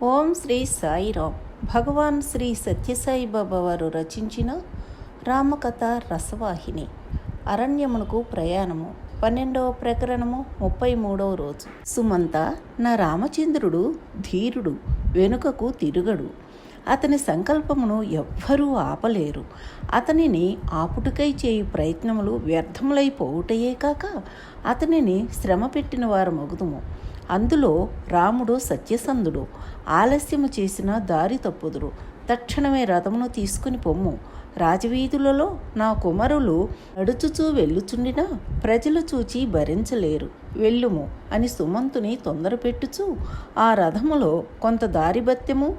ఓం శ్రీ సాయిరామ్. భగవాన్ శ్రీ సత్యసాయి బాబా వారు రచించిన రామకథ రసవాహిని. అరణ్యమునకు ప్రయాణము 12వ ప్రకరణము 33వ రోజు. సుమంత, నా రామచంద్రుడు ధీరుడు, వెనుకకు తిరుగడు. అతని సంకల్పమును ఎవ్వరూ ఆపలేరు. అతనిని ఆపుటకై చేయు ప్రయత్నములు వ్యర్థములైపోవుటయే కాక అతనిని శ్రమ పెట్టిన వారు మగుదుము. అందులో రాముడు సత్యసంధుడు. ఆలస్యము చేసిన దారి తప్పుదురు. తక్షణమే రథమును తీసుకుని పొమ్ము. రాజవీధులలో నా కుమారులు నడుచుచూ వెళ్ళుచుండినా ప్రజలు చూచి భరించలేరు. వెళ్ళుము అని సుమంతుని తొందరపెట్టుచూ ఆ రథములో కొంత దారిభత్యము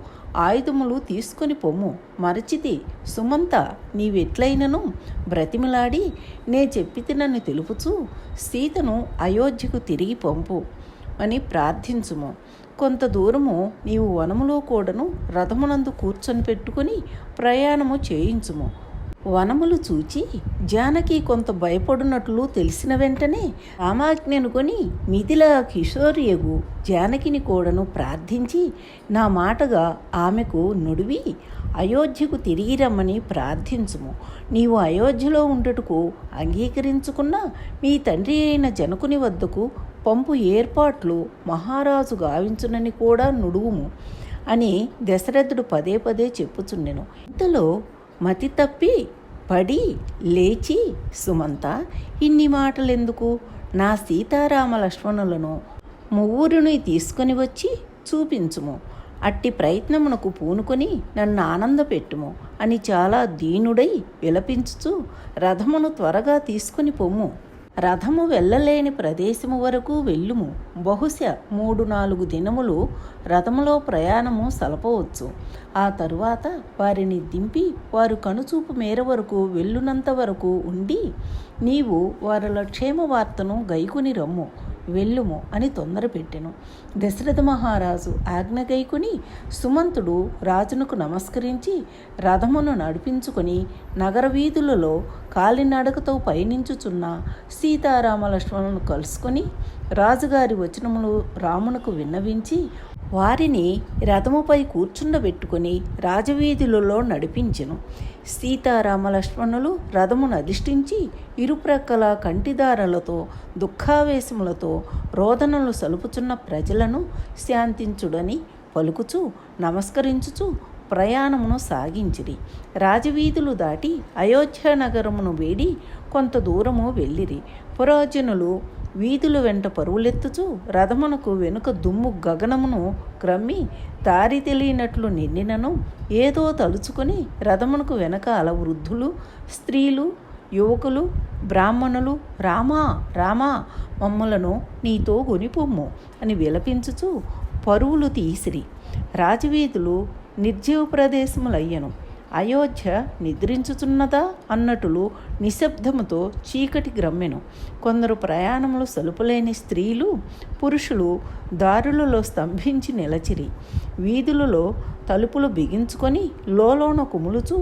ఆయుధములు తీసుకొని పొమ్ము. మరచితి సుమంత, నీవెట్లయినను బ్రతిమిలాడి నే చెప్పితినని తెలుపుచూ సీతను అయోధ్యకు తిరిగి పంపు అని ప్రార్థించుము. కొంత దూరము నీవు వనములో కూడాను రథమునందు కూర్చొని పెట్టుకుని ప్రయాణము చేయించుము. వనములు చూచి జానకి కొంత భయపడినట్లు తెలిసిన వెంటనే రామాజ్ఞను కొని మిథిలా కిషోరియగు జానకిని కూడాను ప్రార్థించి నా మాటగా ఆమెకు నుడివి అయోధ్యకు తిరిగి రమ్మని ప్రార్థించుము. నీవు అయోధ్యలో ఉండుటకు అంగీకరించుకున్న మీ తండ్రి అయిన జనకుని వద్దకు పంపు ఏర్పాట్లు మహారాజు గావించునని కూడా నుడువుము అని దశరథుడు పదే పదే చెప్పుచుండెను. ఇంతలో మతి తప్పి పడి లేచి, సుమంత, ఇన్ని మాటలెందుకు? నా సీతారామ లక్ష్మణులను ముగ్గురిని తీసుకొని వచ్చి చూపించుము. అట్టి ప్రయత్నమునకు పూనుకొని నన్ను ఆనందపెట్టుము అని చాలా దీనుడై విలపించుచు రథమును త్వరగా తీసుకుని పొమ్ము. రథము వెళ్ళలేని ప్రదేశము వరకు వెళ్ళుము. బహుశా 3-4 దినములు రథములో ప్రయాణము సలపవచ్చు. ఆ తరువాత వారిని దింపి వారు కనుచూపు మేర వరకు వెళ్ళునంత వరకు ఉండి నీవు వారిల క్షేమ వార్తను గైకుని రమ్ము. వెళ్ళుము అని తొందరపెట్టెను. దశరథ మహారాజు ఆజ్ఞ గైకుని సుమంతుడు రాజునకు నమస్కరించి రథమును నడిపించుకొని నగర వీధులలో కాలినడకతో పయనించుచున్న సీతారామ లక్ష్మణులను కలుసుకొని రాజుగారి వచనములు రామునకు విన్నవించి వారిని రథముపై కూర్చుండబెట్టుకుని రాజవీధులలో నడిపించెను. సీతారామ లక్ష్మణులు రథమును అధిష్ఠించి ఇరుప్రక్కల కంటిదారలతో దుఃఖావేశములతో రోదనలు సలుపుచున్న ప్రజలను శాంతించుడని పలుకుచూ నమస్కరించుచు ప్రయాణమును సాగించిరి. రాజవీధులు దాటి అయోధ్య నగరమును వేడి కొంత దూరము వెళ్ళిరి. పురాజనులు వీధుల వెంట పరువులెత్తుచూ రథమునకు వెనుక దుమ్ము గగనమును క్రమ్మి దారి తెలియనట్లు నిండినను ఏదో తలుచుకొని రథమునకు వెనకాల వృద్ధులు, స్త్రీలు, యువకులు, బ్రాహ్మణులు రామా రామా మమ్మలను నీతో గొనిపొమ్ము అని విలపించుచూ పరువులు తీసిరి. రాజవీధులు నిర్జీవ ప్రదేశములయ్యను. అయోధ్య నిద్రించుచున్నదా అన్నట్లు నిశ్శబ్దముతో చీకటి గ్రమ్మెను. కొందరు ప్రయాణములు సలుపులేని స్త్రీలు, పురుషులు దారులలో స్తంభించి నిలచిరి. వీధులలో తలుపులు బిగించుకొని లోలోన కుములుచూ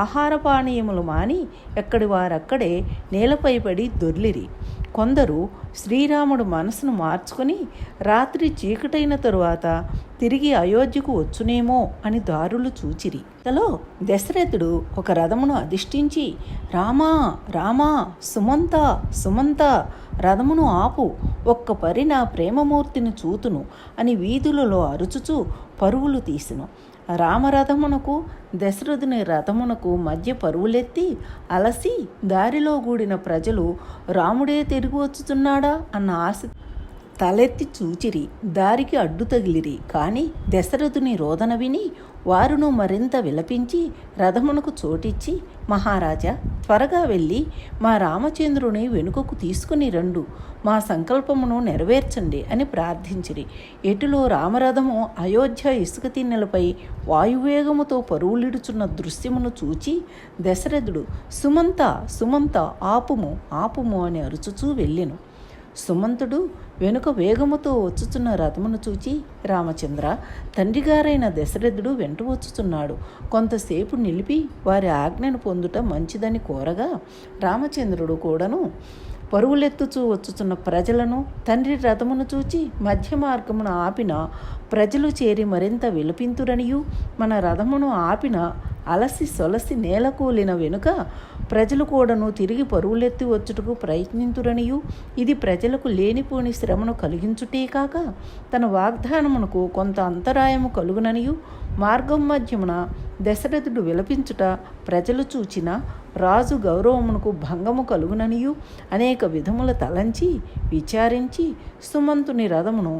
ఆహార పానీయములు మాని ఎక్కడి వారక్కడే నేలపై పడి దొర్లిరి. కొందరు శ్రీరాముడు మనసును మార్చుకొని రాత్రి చీకటైన తరువాత తిరిగి అయోధ్యకు వచ్చునేమో అని దారులు చూచిరి. ఇంతలో దశరథుడు ఒక రథమును అధిష్ఠించి రామా రామా సుమంత సుమంత, రథమును ఆపు, ఒక్క పరి నా ప్రేమమూర్తిని చూతును అని వీధులలో అరుచుచూ పరుగులు తీసెను. రామరథమునకు దశరథుని రథమునకు మధ్య పరువులెత్తి అలసి దారిలో గూడిన ప్రజలు రాముడే తిరిగి వచ్చుచున్నాడా అన్న ఆశ తలెత్తి చూచిరి. దారికి అడ్డు తగిలిరి. కాని దశరథుని రోదన విని వారును మరింత విలపించి రథమునకు చోటిచ్చి మహారాజా, త్వరగా వెళ్ళి మా రామచంద్రుని వెనుకకు తీసుకుని రండు, మా సంకల్పమును నెరవేర్చండి అని ప్రార్థించిరి. ఎటులో రామరథము అయోధ్య ఇసుక తిన్నెలపై వాయువేగముతో పరువులిడుచున్న దృశ్యమును చూచి దశరథుడు సుమంత సుమంత ఆపుము ఆపుము అని అరుచుచూ వెళ్ళెను. సుమంతుడు వెనుక వేగముతో వచ్చుచున్న రథమును చూచి రామచంద్ర, తండ్రిగారైన దశరథుడు వెంట వచ్చుచున్నాడు, కొంతసేపు నిలిపి వారి ఆజ్ఞను పొందుట మంచిదని కోరగా రామచంద్రుడు కూడాను పరుగులెత్తుచూ వచ్చుచున్న ప్రజలను తండ్రి రథమును చూచి మధ్య మార్గమును ఆపిన ప్రజలు చేరి మరింత విలపింతురనియు, మన రథమును ఆపిన అలసి సొలసి నేలకూలిన వెనుక ప్రజలు కూడాను తిరిగి పరుగులెత్తి వచ్చుటకు ప్రయత్నింతురనియు, ఇది ప్రజలకు లేనిపోని శ్రమను కలిగించుటే కాక తన వాగ్దానమునకు కొంత అంతరాయము కలుగుననియు, మార్గం మధ్యమున దశరథుడు విలపించుట ప్రజలు చూచిన రాజు గౌరవమునకు భంగము కలుగుననియు అనేక విధముల తలంచి విచారించి సుమంతుని రథమును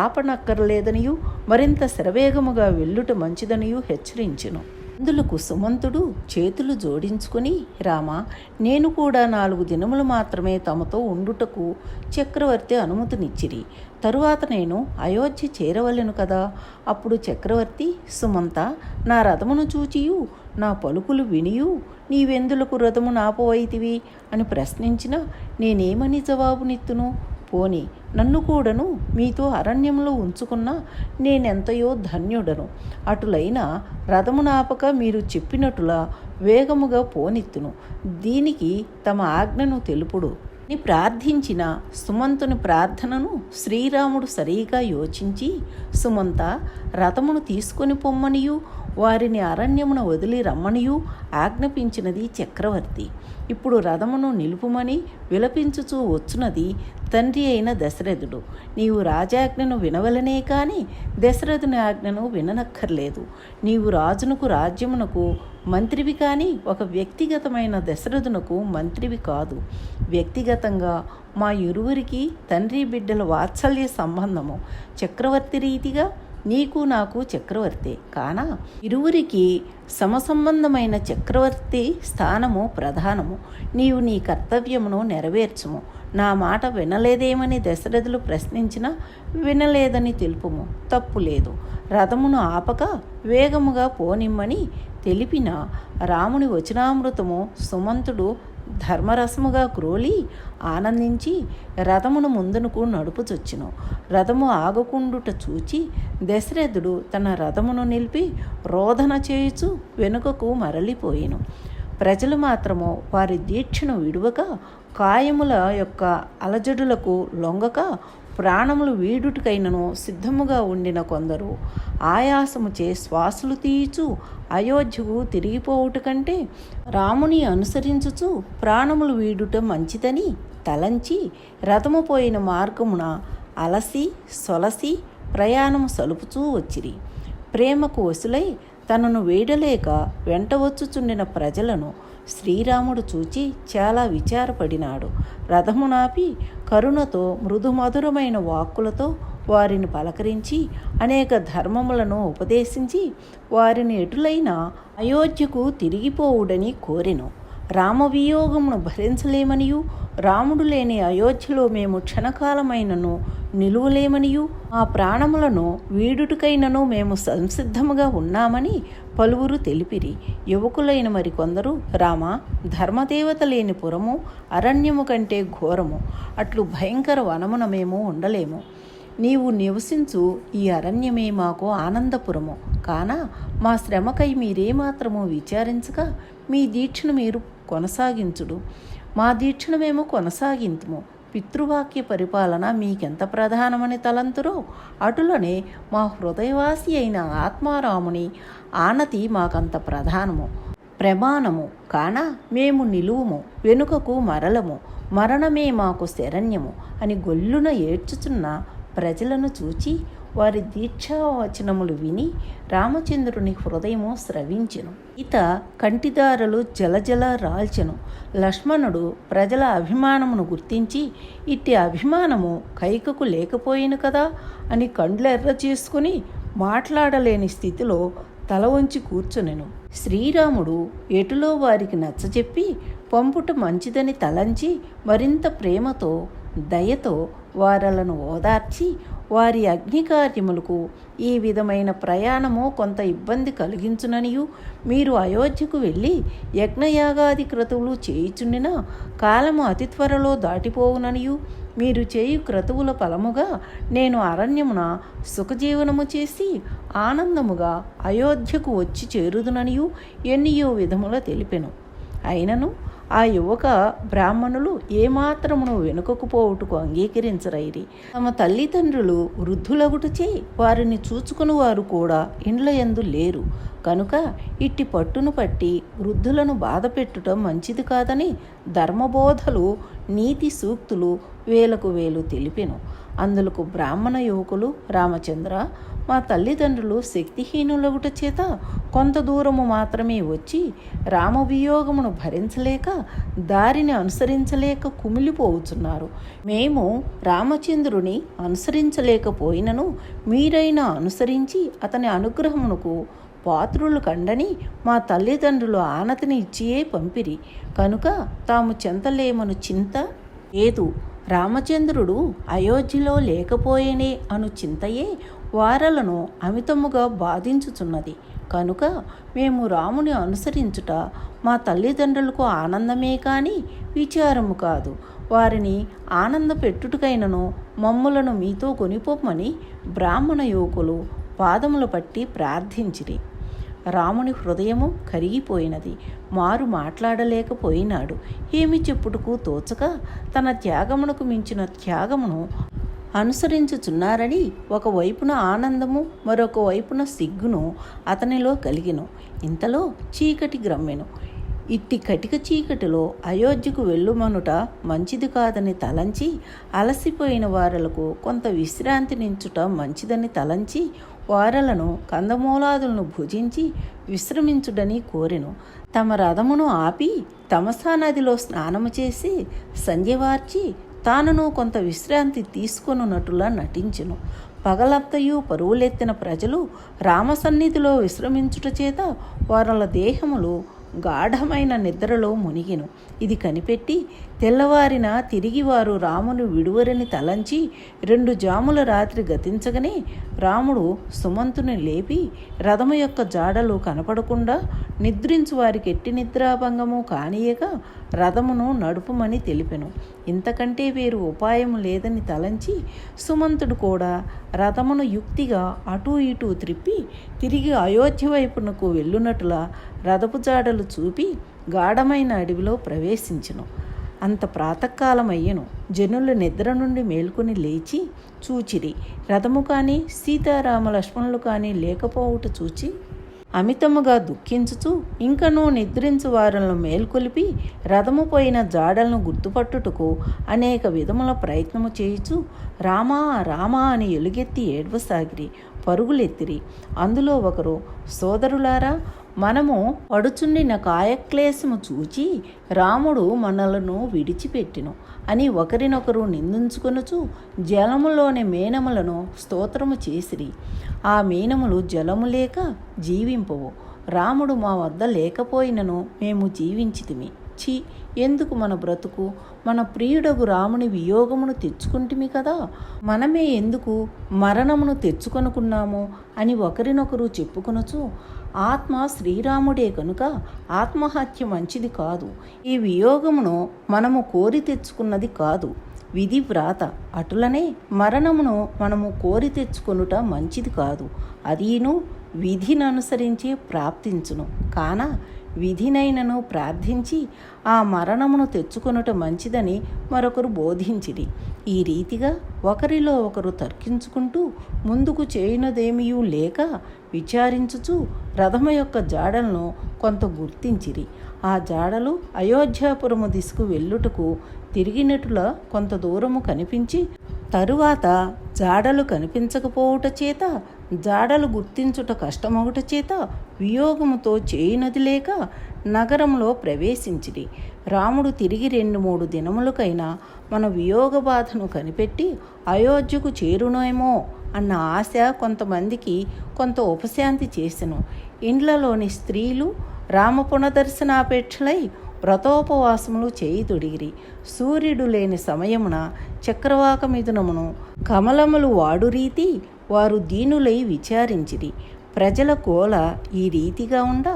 ఆపనక్కర్లేదనియు మరింత శరవేగముగా వెళ్ళుట మంచిదనియు హెచ్చరించెను. అందులకు సుమంతుడు చేతులు జోడించుకుని, రామా, నేను కూడా 4 దినములు మాత్రమే తమతో ఉండుటకు చక్రవర్తి అనుమతినిచ్చిరి. తరువాత నేను అయోధ్య చేరవలెను కదా. అప్పుడు చక్రవర్తి, సుమంత, నా రథమును చూచియు నా పలుకులు వినియు నీవెందులకు రథము నాపవైతివి అని ప్రశ్నించిన నేనేమని జవాబునిత్తును? పోని నన్ను కూడాను మీతో అరణ్యంలో ఉంచుకున్న నేనెంతయో ధన్యుడను. అటులైన రథమునాపక మీరు చెప్పినట్టులా వేగముగా పోనిత్తును. దీనికి తమ ఆజ్ఞను తెలుపుడు అని ప్రార్థించిన సుమంతుని ప్రార్థనను శ్రీరాముడు సరిగా యోచించి, సుమంత, రథమును తీసుకొని పొమ్మనియు వారిని అరణ్యమున వదిలి రమ్మనియు ఆజ్ఞాపించినది చక్రవర్తి. ఇప్పుడు రథమును నిలుపుమని విలపించుచూ వచ్చున్నది తండ్రి అయిన దశరథుడు. నీవు రాజాజ్ఞను వినవలనే కాని దశరథుని ఆజ్ఞను విననక్కర్లేదు. నీవు రాజునకు రాజ్యమునకు మంత్రివి కానీ ఒక వ్యక్తిగతమైన దశరథునకు మంత్రివి కాదు. వ్యక్తిగతంగా మా ఇరువురికి తండ్రి బిడ్డల వాత్సల్య సంబంధము చక్రవర్తి రీతిగా నీకు నాకు చక్రవర్తి కాన ఇరువురికి సమసంబంధమైన చక్రవర్తి స్థానము ప్రధానము. నీవు నీ కర్తవ్యమును నెరవేర్చుము. నా మాట వినలేదేమని దశరథులు ప్రశ్నించినా వినలేదని తెలుపుము, తప్పులేదు. రథమును ఆపక వేగముగా పోనిమ్మని తెలిపిన రాముని వచనామృతము సుమంతుడు ధర్మరసముగా క్రోలి ఆనందించి రథమును ముందునకు నడుపుచొచ్చును. రథము ఆగకుండుట చూచి దశరథుడు తన రథమును నిలిపి రోదన చేయుచు వెనుకకు మరలిపోయెను. ప్రజలు మాత్రము వారి దీక్షను విడువక కాయముల యొక్క అలజడులకు లొంగక ప్రాణములు వీడుటకైనను సిద్ధముగా ఉండిన కొందరు ఆయాసముచే శ్వాసలు తీయుచు అయోధ్యకు తిరిగిపోవుట కంటే రాముని అనుసరించుచు ప్రాణములు వీడుట మంచిదని తలంచి రథము పోయిన మార్గమున అలసి సొలసి ప్రయాణము సలుపుచూ వచ్చిరి. ప్రేమకు వసులై తనను వేడలేక వెంట వచ్చుచుండిన ప్రజలను శ్రీరాముడు చూచి చాలా విచారపడినాడు. రథమునాపి కరుణతో మృదుమధురమైన వాక్కులతో వారిని పలకరించి అనేక ధర్మములను ఉపదేశించి వారిని ఎటులైన అయోధ్యకు తిరిగిపోవుడని కోరెను. రామవియోగమును భరించలేమనియు రాముడు లేని అయోధ్యలో మేము క్షణకాలమైనను నిలువలేమనియు ఆ ప్రాణములను వీడుటకైనను మేము సంసిద్ధముగా ఉన్నామని పలువురు తెలిపిరి. యువకులైన మరికొందరు, రామ, ధర్మదేవత లేని పురము అరణ్యము కంటే ఘోరము. అట్లు భయంకర వనమున మేము ఉండలేము. నీవు నివసించు ఈ అరణ్యమే మాకు ఆనందపురము కాన మా శ్రమకై మీరేమాత్రము విచారించక మీ దీక్షను మీరు కొనసాగించుడు. మా దీక్షను మేము కొనసాగింతుము. పితృవాక్య పరిపాలన మీకెంత ప్రధానమని తలంతురో అటులనే మా హృదయవాసి అయిన ఆత్మారాముని ఆనతి మాకంత ప్రధానము ప్రమాణము కాన మేము నిలువుము, వెనుకకు మరలము, మరణమే మాకు శరణ్యము అని గొల్లున ఏడ్చుచున్న ప్రజలను చూచి వారి దీక్షావచనములు విని రామచంద్రుని హృదయము స్రవించెను. ఇత కంటిదారులు జలజల రాల్చెను. లక్ష్మణుడు ప్రజల అభిమానమును గుర్తించి ఇట్టి అభిమానము కైకకు లేకపోయిను కదా అని కండ్లెర్ర చేసుకుని మాట్లాడలేని స్థితిలో తల వంచి కూర్చునెను. శ్రీరాముడు ఎటులో వారికి నచ్చజెప్పి పంపుట మంచిదని తలంచి మరింత ప్రేమతో దయతో వారలను ఓదార్చి వారి అగ్నికార్యములకు ఈ విధమైన ప్రయాణము కొంత ఇబ్బంది కలిగించుననియు మీరు అయోధ్యకు వెళ్ళి యజ్ఞయాగాది క్రతువులు చేయుచుండిన కాలము అతి త్వరలో దాటిపోవుననియు మీరు చేయు క్రతువుల ఫలముగా నేను అరణ్యమున సుఖజీవనము చేసి ఆనందముగా అయోధ్యకు వచ్చి చేరుదుననియు ఎన్నియో విధముల తెలిపెను. అయినను ఆ యువక బ్రాహ్మణులు ఏమాత్రమును వెనుకకు పోవుటకు అంగీకరించరైరి. తమ తల్లిదండ్రులు వృద్ధులగుటచే వారిని చూచుకుని వారు కూడా ఇండ్ల యందు లేరు కనుక ఇట్టి పట్టును పట్టి వృద్ధులను బాధపెట్టుట మంచిది కాదని ధర్మబోధలు నీతి సూక్తులు వేలకు వేలు తెలిపెను. అందులకు బ్రాహ్మణ యువకులు, రామచంద్ర, మా తల్లిదండ్రులు శక్తిహీనులగుట చేత కొంత దూరము మాత్రమే వచ్చి రామవియోగమును భరించలేక దారిని అనుసరించలేక కుమిలిపోవుచున్నారు. మేము రామచంద్రుని అనుసరించలేకపోయినను మీరైనా అనుసరించి అతని అనుగ్రహమునకు పాత్రులు కండని మా తల్లిదండ్రులు ఆనతిని ఇచ్చియే పంపిరి కనుక తాము చెంతలేమను చింత లేదు. రామచంద్రుడు అయోధ్యలో లేకపోయేనే అను చింతయే వారలను అమితముగా బాధించుచున్నది కనుక మేము రాముని అనుసరించుట మా తల్లిదండ్రులకు ఆనందమే కానీ విచారము కాదు. వారిని ఆనంద పెట్టుటకైనను మమ్ములను మీతో కొనిపోమ్మని బ్రాహ్మణ యువకులు పాదములు పట్టి ప్రార్థించిరి. రాముని హృదయము కరిగిపోయినది. మారు మాట్లాడలేకపోయినాడు. ఏమి చెప్పుటకు తోచక తన త్యాగమునకు మించిన త్యాగమును అనుసరించుచున్నారని ఒకవైపున ఆనందము మరొక వైపున సిగ్గును అతనిలో కలిగెను. ఇంతలో చీకటి గ్రమ్మెను. ఇట్టి కటిక చీకటిలో అయోధ్యకు వెళ్ళుమనుట మంచిది కాదని తలంచి అలసిపోయిన వారలకు కొంత విశ్రాంతి నించుట మంచిదని తలంచి వారలను కందమూలాదులను భుజించి విశ్రమించుడని కోరెను. తమ రథమును ఆపి తమసా నదిలో స్నానము చేసి సంధ్యవార్చి తానును కొంత విశ్రాంతి తీసుకొనున్నట్టులా నటించెను. పగలంతయు పరువులెత్తిన ప్రజలు రామసన్నిధిలో విశ్రమించుట చేత వారల దేహములు గాఢమైన నిద్రలో మునిగెను. ఇది కనిపెట్టి తెల్లవారిన తిరిగి వారు రామును విడువరని తలంచి 2 జాముల రాత్రి గతించగానే రాముడు సుమంతుని లేపి రథము యొక్క జాడలు కనపడకుండా నిద్రించు వారికి ఎట్టి నిద్రాభంగము కానీయక రథమును నడుపుమని తెలిపెను. ఇంతకంటే వేరు ఉపాయము లేదని తలంచి సుమంతుడు కూడా రథమును యుక్తిగా అటూ ఇటూ త్రిప్పి తిరిగి అయోధ్య వైపునకు వెళ్ళునట్లా రథపు జాడలు చూపి గాఢమైన అడవిలో ప్రవేశించెను. అంత ప్రాతకాలమయ్యను. జనులు నిద్ర నుండి మేల్కొని లేచి చూచిరి. రథము కానీ సీతారామ లక్ష్మణులు కానీ లేకపోవుట చూచి అమితముగా దుఃఖించుచు ఇంకనూ నిద్రించు వారలను మేల్కొలిపి రథము పోయిన జాడలను గుర్తుపట్టుటకు అనేక విధముల ప్రయత్నము చేయుచు రామా రామా అని ఎలుగెత్తి ఏడ్వసాగిరి. పరుగులెత్తిరి. అందులో ఒకరు, సోదరులారా, మనము పడుచుండిన కాయక్లేశము చూచి రాముడు మనలను విడిచిపెట్టెను అని ఒకరినొకరు నిందించుకొనుచు జలములోని మేనములను స్తోత్రము చేసిరి. ఆ మీనములు జలము లేక జీవింపవు. రాముడు మా వద్ద లేకపోయినను మేము జీవించితిమి. ఛీ, ఎందుకు మన బ్రతుకు? మన ప్రియుడగు రాముని వియోగమును తెచ్చుకుంటిమి కదా, మనమే ఎందుకు మరణమును తెచ్చుకొనుకున్నాము అని ఒకరినొకరు చెప్పుకొనుచు ఆత్మ శ్రీరాముడే కనుక ఆత్మహత్య మంచిది కాదు. ఈ వియోగమును మనము కోరి తెచ్చుకున్నది కాదు, విధి వ్రాత. అటులనే మరణమును మనము కోరి తెచ్చుకొనుట మంచిది కాదు, అదీను విధిననుసరించే ప్రాప్తించును. కాన విధినైనను ప్రార్థించి ఆ మరణమును తెచ్చుకొనుట మంచిదని మరొకరు బోధించిరి. ఈ రీతిగా ఒకరిలో ఒకరు తర్కించుకుంటూ ముందుకు చేయునదేమియూ లేక విచారించుచు రథము యొక్క జాడలను కొంత గుర్తించిరి. ఆ జాడలు అయోధ్యాపురము దిశకు వెళ్ళుటకు తిరిగినట్టులా కొంత దూరము కనిపించి తరువాత జాడలు కనిపించకపోవుట చేత జాడలు గుర్తించుట కష్టమవుట చేత వియోగముతో చేయునది లేక నగరంలో ప్రవేశించిరి. రాముడు తిరిగి 2-3 దినములకైనా మన వియోగ బాధను కనిపెట్టి అయోధ్యకు చేరునేమో అన్న ఆశ కొంతమందికి కొంత ఉపశాంతి చేసెను. ఇండ్లలోని స్త్రీలు రామ పునదర్శనాపేక్షలై వ్రతోపవాసములు చేయుతొడిగిరి. సూర్యుడు లేని సమయమున చక్రవాక మిథునమును కమలములు వాడు రీతి వారు దీనులై విచారించిరి. ప్రజల కోల ఈ రీతిగా ఉండ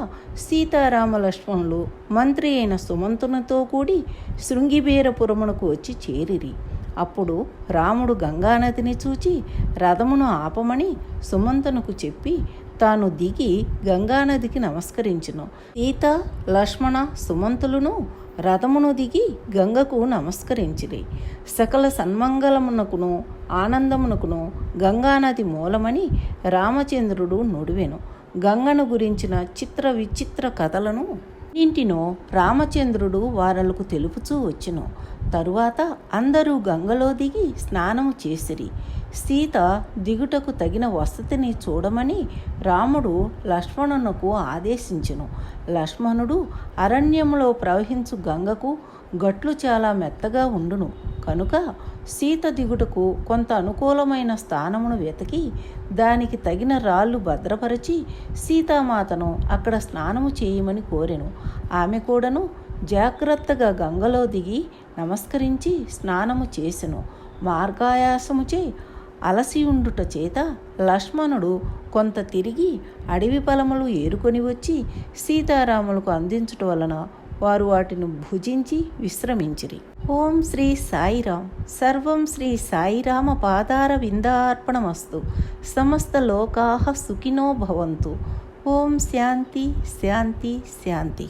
సీతారామ లక్ష్మణులు మంత్రి అయిన సుమంతునితో కూడి శృంగిబేరపురమునకు వచ్చి చేరిరి. అప్పుడు రాముడు గంగానదిని చూచి రథమును ఆపమని సుమంతునకు చెప్పి తాను దిగి గంగానదికి నమస్కరించును. సీత, లక్ష్మణ, సుమంతులను రథమును దిగి గంగకు నమస్కరించిరి. సకల సన్మంగళమునకును ఆనందమునకును గంగానది మూలమని రామచంద్రుడు నుడివెను. గంగను గురించిన చిత్ర విచిత్ర కథలను ఇంటినో రామచంద్రుడు వారలకు తెలుపుచూ వచ్చును. తరువాత అందరూ గంగలో దిగి స్నానము చేసిరి. సీత దిగుటకు తగిన వసతిని చూడమని రాముడు లక్ష్మణునకు ఆదేశించెను. లక్ష్మణుడు అరణ్యములో ప్రవహించు గంగకు గట్లు చాలా మెత్తగా ఉండును కనుక సీత దిగుటకు కొంత అనుకూలమైన స్థానమును వెతికి దానికి తగిన రాళ్ళు భద్రపరిచి సీతామాతను అక్కడ స్నానము చేయమని కోరెను. ఆమె కూడాను జాగ్రత్తగా గంగలో దిగి నమస్కరించి స్నానము చేసెను. మార్గాయాసముచే అలసి ఉండుట చేత లక్ష్మణుడు కొంత తిరిగి అడవి ఫలములు ఏరుకొని వచ్చి సీతారాములకు అందించుట వలన వారు వాటిని భుజించి విశ్రమించిరి. ఓం శ్రీ సాయిరాం. సర్వం శ్రీ సాయిరామ పాదార విందార్పణమస్తు. సమస్త లోకాః సుఖినో భవంతు. ఓం శాంతి శాంతి శాంతి.